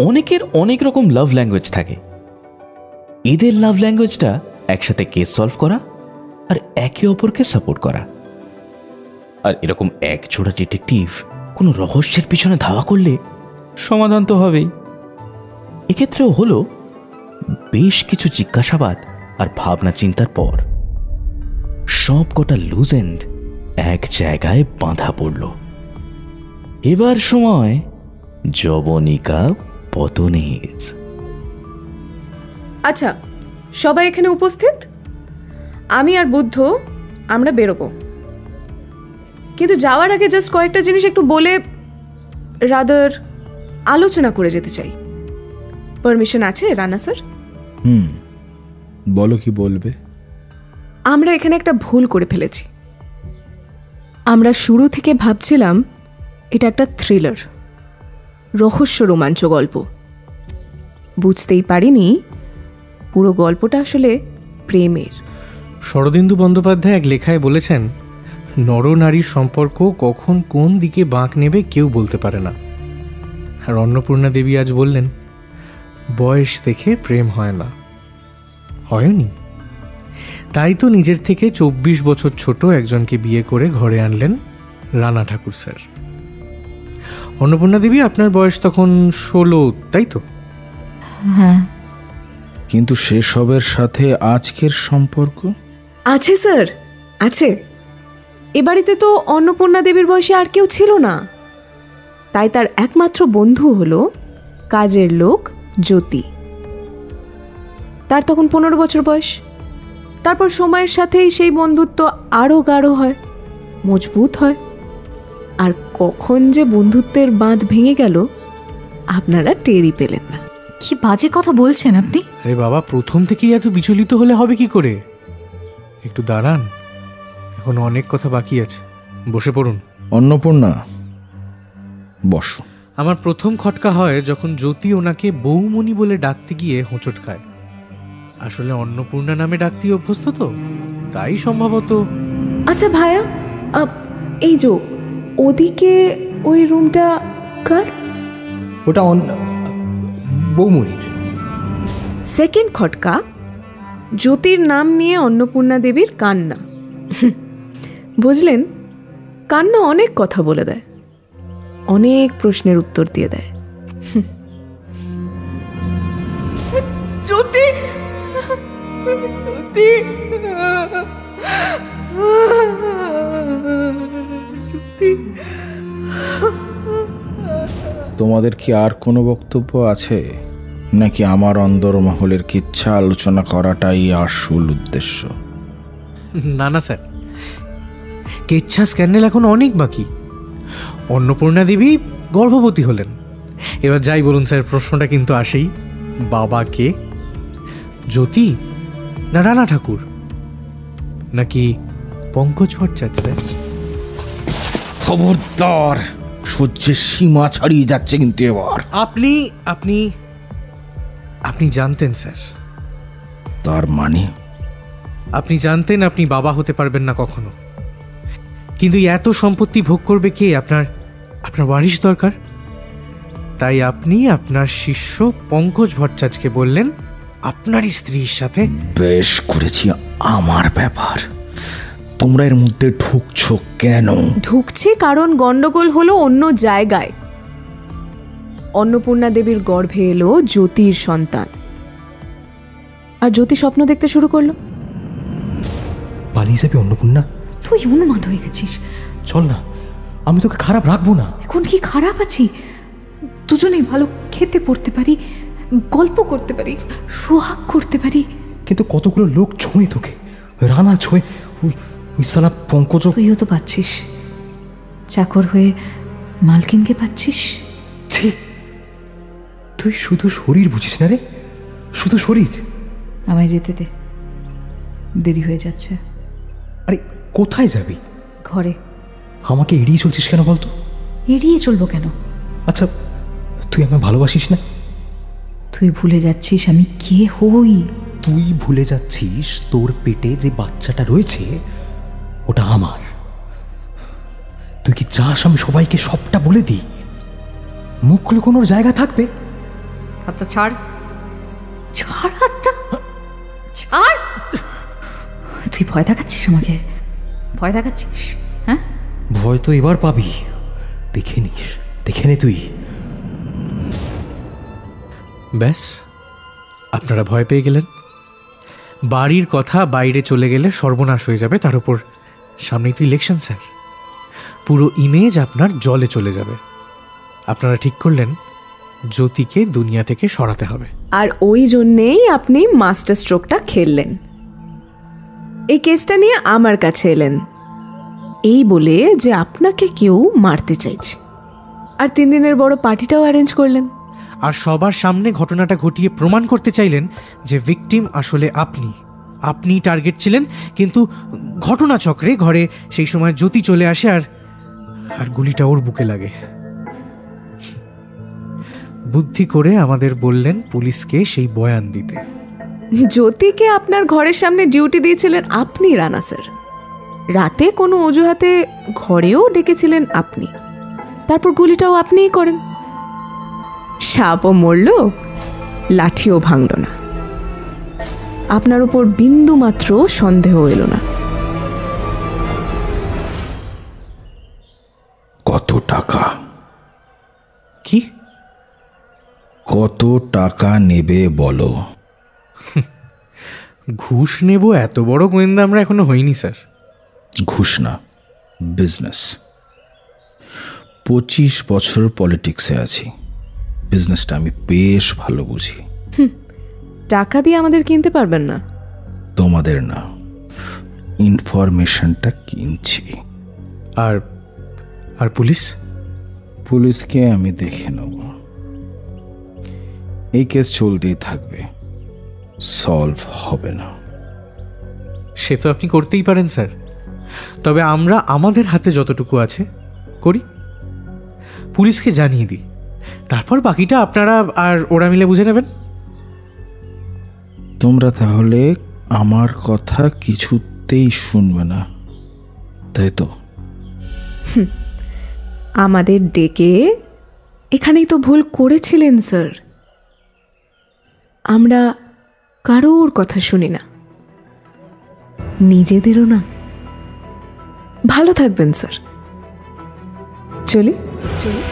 অনেকের অনেক রকম লাভ ল্যাঙ্গুয়েজ থাকে। এদের লাভ ল্যাঙ্গুয়েজটা একসাথে কেস সলভ করা আর একে অপরকে সাপোর্ট করা। আর এরকম একজোড়া ডিটেকটিভ কোনো রহস্যের পিছনে ধাওয়া করলে সমাধান তো হবেই। এক্ষেত্রেও হলো বেশ কিছু জিজ্ঞাসাবাদ আর ভাবনা চিন্তার পর সব কটা লুজ এন্ড এক জায়গায় বাঁধা পড়ল। এবার সময় যবনিকা পতনের। আচ্ছা, সবাই এখানে উপস্থিত, আমি আর বুদ্ধ আমরা বেরোবো, কিন্তু যাওয়ার আগে জাস্ট কয়েকটা জিনিস একটু বলে রাদার আলোচনা করে যেতে চাই। পারমিশন আছে রানা স্যার? বলো, কি বলবে? আমরা এখানে একটা ভুল করে ফেলেছি। আমরা শুরু থেকে ভাবছিলাম এটা একটা থ্রিলার, রহস্য রোমাঞ্চ গল্প। বুঝতেই পারিনি পুরো গল্পটা আসলে প্রেমের। শরদিন্দু বন্দ্যোপাধ্যায় এক লেখায় বলেছেন, নরনারীর সম্পর্ক কখন কোন দিকে বাঁক নেবে কেউ বলতে পারে না। আর অন্নপূর্ণা দেবী আজ বললেন, বয়স দেখে প্রেম হয় না। হয়নি, তাই তো নিজের থেকে 24 বছর ছোট একজনকে বিয়ে করে ঘরে আনলেন রানা ঠাকুর স্যার। অন্নপূর্ণা দেবী, আপনার বয়স তখন 16, তাই তো? হ্যাঁ। কিন্তু সেসবের সাথে আজকের সম্পর্ক আছে স্যার, আছে। এ বাড়িতে তো অন্নপূর্ণা দেবীর বয়সে আর কেউ ছিল না, তাই তার একমাত্র বন্ধু হলো কাজের লোক জ্যোতি। তার তখন 15 বছর বয়স। তারপর সময়ের সাথেই সেই বন্ধুত্ব আরও গাঢ় হয়, মজবুত হয়। আর কখন যে বন্ধুত্বের বাঁধ ভেঙে গেল আপনারা টেরই পেলেন না। কি বাজে কথা বলছেন আপনি? আরে বাবা, প্রথম থেকেই এত বিচলিত হলে হবে কি করে? একটু দাঁড়ান, এখন অনেক কথা বাকি আছে। বসে পড়ুন। অন্নপূর্ণা, বসো। আমার প্রথম খটকা হয় যখন জ্যোতি ওনাকে বৌমণি বলে ডাকতে গিয়ে হোঁচট খায়। আসলে অন্নপূর্ণা নামে ডাকতে অভ্যস্ত তো, তাই সম্ভবত। আচ্ছা ভাইয়া, এই যে ওদিকে ওই রুমটা কার? ওটা বৌমনির। সেকেন্ড খটকা, জ্যোতির নাম নিয়ে অন্নপূর্ণা দেবীর কান্না। বুঝলেন, কান্না অনেক কথা বলে দেয়, অনেক প্রশ্নের উত্তর দিয়ে দেয়। জ্যোতি, জ্যোতি, তোমাদের কি আর কোনো বক্তব্য আছে, নাকি আমার অন্দরমহলের কিচ্ছা আলোচনা করাটাই আসল উদ্দেশ্য? না না স্যার, কেচ্ছা স্ক্যান্ডেল এখন অনেক বাকি। অন্নপূর্ণা দেবী গর্ভবতী হলেন, এবার যাই বলুন স্যার, প্রশ্নটা কিন্তু আসেই, বাবা কে? জ্যোতি না রানা ঠাকুর নাকি পঙ্কজ ভট্টাচার্য? স্যার খবরদার, সহ্যের সীমা ছাড়িয়ে যাচ্ছে কিন্তু এবার। আপনি আপনি আপনি জানতেন স্যার? তার মানে? আপনি জানতেন আপনি বাবা হতে পারবেন না কখনো, কিন্তু এত সম্পত্তি ভোগ করবে কে? আপনার ওয়ারিশ দরকার। তাই আপনি আপনার শিষ্য পঙ্কজ ভট্টাচার্যকে বললেন আপনারই স্ত্রীর সাথে। বেশ করেছি, আমার ব্যাপার, তোমরা এর মধ্যে ঢুকছো কেন? ঢুকছে কারণ গন্ডগোল হলো অন্য জায়গায়। অন্নপূর্ণা দেবীর গর্ভে এলো জ্যোতির সন্তান, আর জ্যোতি স্বপ্ন দেখতে শুরু করলো। পালিয়ে যাবি অন্নপূর্ণা? তুই উন্মাদ হয়ে গেছিস। চল না, আমি তোকে খারাপ রাখবো না। এখন কি খারাপ আছি? দুজনেই ভালো খেতে পড়তে পারি, গল্প করতে পারি, সোহাগ করতে পারি। কিন্তু কতগুলো লোক ছোঁয় তোকে, রানা ছোঁয়, ওই সালা পঙ্কজ। তুইও তো পাচ্ছিস, চাকর হয়ে মালকিনকে পাচ্ছিস। ছি, তুই শুধু শরীর বুঝিস না রে, শুধু শরীর। আমায় যেতে দে, দেরি হয়ে যাচ্ছে। আরে কোথায় যাবি? ঘরে। আমাকে এড়িয়ে চলছিস কেন বলতো? এড়িয়ে চলবো কেন? আচ্ছা, তুই আমায় ভালোবাসিস না? তুই ভুলে যাচ্ছিস আমি কে হই। তুই ভুলে যাচ্ছিস তোর পেটে যে বাচ্চাটা রয়েছে ওটা আমার। তুই কি চাস আমি সবাইকে সবটা বলে দিই? মুখ লুকোনোর জায়গা থাকবে? আচ্ছা ছাড়, ছাড় হাতটা, ছাড়। তুই ভয় দেখাচ্ছিস আমাকে, ভয় দেখাচ্ছিস? হ্যাঁ, ভয় তো এবার পাবি, দেখে নিস, দেখে নে তুই। ব্যাস, আপনারা ভয় পেয়ে গেলেন। বাড়ির কথা বাইরে চলে গেলে সর্বনাশ হয়ে যাবে, তার উপর সামনেই তো ইলেকশন স্যার, পুরো ইমেজ আপনার জলে চলে যাবে। আপনারা ঠিক করলেন জ্যোতিকে দুনিয়া থেকে সরাতে হবে, আর ওই জন্যেই আপনি মাস্টার স্ট্রোকটা খেললেন। এই কেসটা নিয়ে আমার কাছে এলেন এই বলে যে আপনাকে কেউ মারতে চাইছে, আর 3 দিনের বড় পার্টিটাও অ্যারেঞ্জ করলেন। আর সবার সামনে ঘটনাটা ঘটিয়ে প্রমাণ করতে চাইলেন যে ভিকটিম আসলে আপনি টার্গেট ছিলেন। কিন্তু ঘটনাচক্রে ঘরে সেই সময় জ্যোতি চলে আসে, আর গুলিটা ওর বুকে লাগে। বুদ্ধি করে আমাদের বললেন পুলিশকে সেই বয়ান দিতে। জ্যোতিকে আপনার ঘরের সামনে ডিউটি দিয়েছিলেন আপনি রানা স্যার, রাতে কোনো অজুহাতে ঘরেও ডেকেছিলেন আপনি, তারপর গুলিটাও আপনিই করেন। সাপও মরল, লাঠিও ভাঙল না, আপনার উপর বিন্দু মাত্র সন্দেহ এলো না। কত টাকা? কি? কত টাকা নেবে বলো? ঘুষ নেব এত বড় গোয়েন্দা আমরা এখনো হইনি স্যার। ঘুষ না, বিজনেস। 25 বছর পলিটিক্সে আছি, বিজনেসটা আমি বেশ ভালো বুঝি। টাকা দিয়ে আমাদের কিনতে পারবেন না। তোমাদের না, ইনফরমেশনটা কিনছি। আর আর পুলিশকে আমি দেখে নেব। এই কেস চলতেই থাকবে, সলভ হবে না। সে তো আপনি করতেই পারেন স্যার, তবে আমরা আমাদের হাতে যতটুকু আছে করি, পুলিশকে জানিয়ে দিই, তারপর বাকিটা আপনারা আর ওরা মিলে বুঝে নেবেন। তোমরা তাহলে আমার কথা কিছুতেই শুনবে না, তাই তো? আমাদের ডেকে এখানেই তো ভুল করেছিলেন স্যার। আমরা কারোর কথা শুনি না, নিজেদেরও না। ভালো থাকবেন স্যার। চলি চলি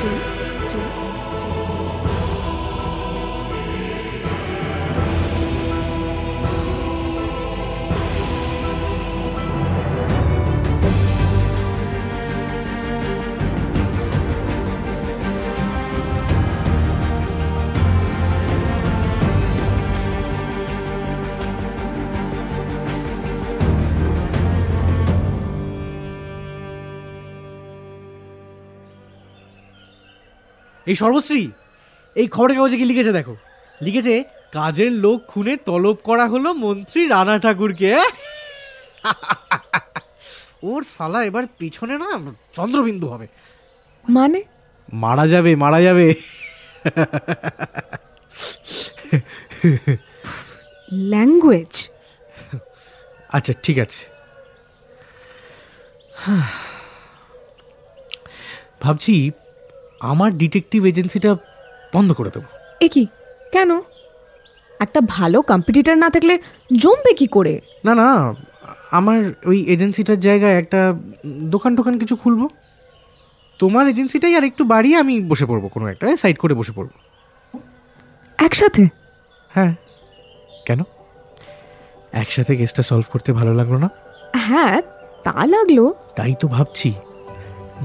চলি চলি। এই সর্বশ্রী, এই খবরের কাগজে কি লিখেছে দেখো। লিখেছে কাজের লোক খুনে তলব করা হলো মন্ত্রী রানা ঠাকুরকে। ওর শালা এবার পিছনে না চন্দ্রবিন্দু হবে। মানে মারা যাবে, মারা যাবে। ল্যাঙ্গুয়েজ। আচ্ছা ঠিক আছে, ভাবছি আমার ডিটেকটিভ এজেন্সিটা বন্ধ করে দেবো। এ কি, কেন? একটা ভালো কম্পিটিটর না থাকলে জমবে কি করে? না না, আমার ওই এজেন্সিটার জায়গায় একটা দোকান টোকান কিছু খুলবো। তোমার এজেন্সিটাই আর একটু বাড়িয়ে আমি বসে পড়বো, কোনো একটা সাইড করে বসে পড়বো একসাথে। হ্যাঁ, কেন? একসাথে কেসটা সলভ করতে ভালো লাগলো না? হ্যাঁ তা লাগলো। তাই তো ভাবছি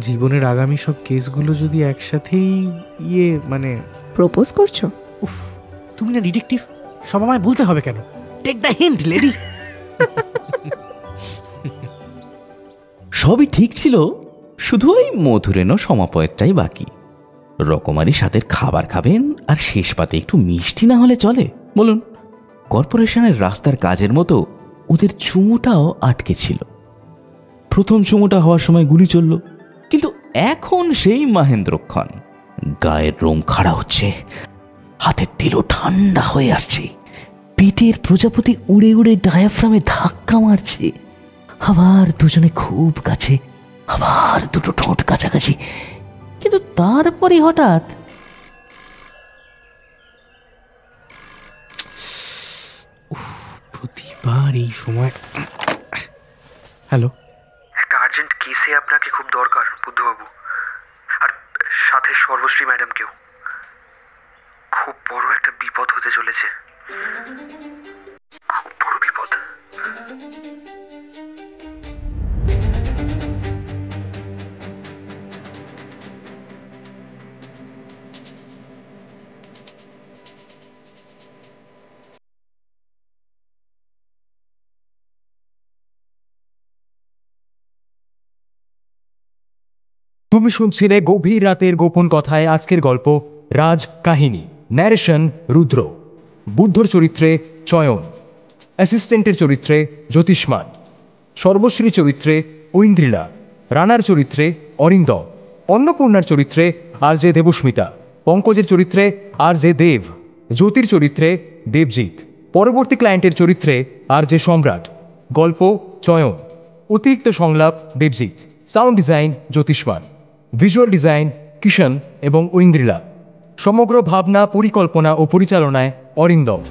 জীবনের আগামী সব কেসগুলো যদি একসাথেই মানে প্রপোজ করছো? উফ, তুমি না ডিটেকটিভ, সব আমায় বলতে হবে কেন? Take the hint lady. সবই ঠিক ছিল, শুধু ওই মধুরেনো সমাপয়েরটাই বাকি। রকমারি স্বাদের খাবার খাবেন আর শেষ পাতে একটু মিষ্টি না হলে চলে বলুন? কর্পোরেশনের রাস্তার কাজের মতো ওদের চুমুটাও আটকে ছিল। প্রথম চুমুটা হওয়ার সময় গুলি চলল, কিন্তু এখন সেই মহেন্দ্রক্ষণ। গায়ের রোম খাড়া হচ্ছে, হাতের তেলও ঠান্ডা হয়ে আসছে, পেটের প্রজাপতি উড়ে উড়ে ডায়াফ্রামে ধাক্কা মারছে। আবার দুজনে খুব কাছে, আবার দুটো ঠোঁট কাছাকাছি, কিন্তু তারপরে হঠাৎ প্রতিবার এই সময়। হ্যালো, একটা আর্জেন্ট কেসে আপনাকে খুব দরকার বুদ্ধবাবু, আর সাথে সর্বশ্রী ম্যাডামকেও। খুব বড় একটা বিপদ হতে চলেছে, খুব বড় বিপদ। তুমি শুনছিলে গভীর রাতের গোপন কথায় আজকের গল্প রাজ কাহিনী। ন্যারেশন রুদ্র। বুদ্ধর চরিত্রে চয়ন, অ্যাসিস্ট্যান্টের চরিত্রে জ্যোতিষ্মান, সর্বশ্রী চরিত্রে ঐন্দ্রিলা, রানার চরিত্রে অরিন্দম, অন্নপূর্ণার চরিত্রে আর জে দেবস্মিতা, পঙ্কজের চরিত্রে আর জে দেব, জ্যোতির চরিত্রে দেবজিৎ, পরবর্তী ক্লায়েন্টের চরিত্রে আর জে সম্রাট। গল্প চয়ন, অতিরিক্ত সংলাপ Debjit, sound design Jyotishman, visual design Kishan এবং ঐন্দ্রিলা, সমগ্র ভাবনা, পরিকল্পনা ও পরিচালনায় অরিন্দম।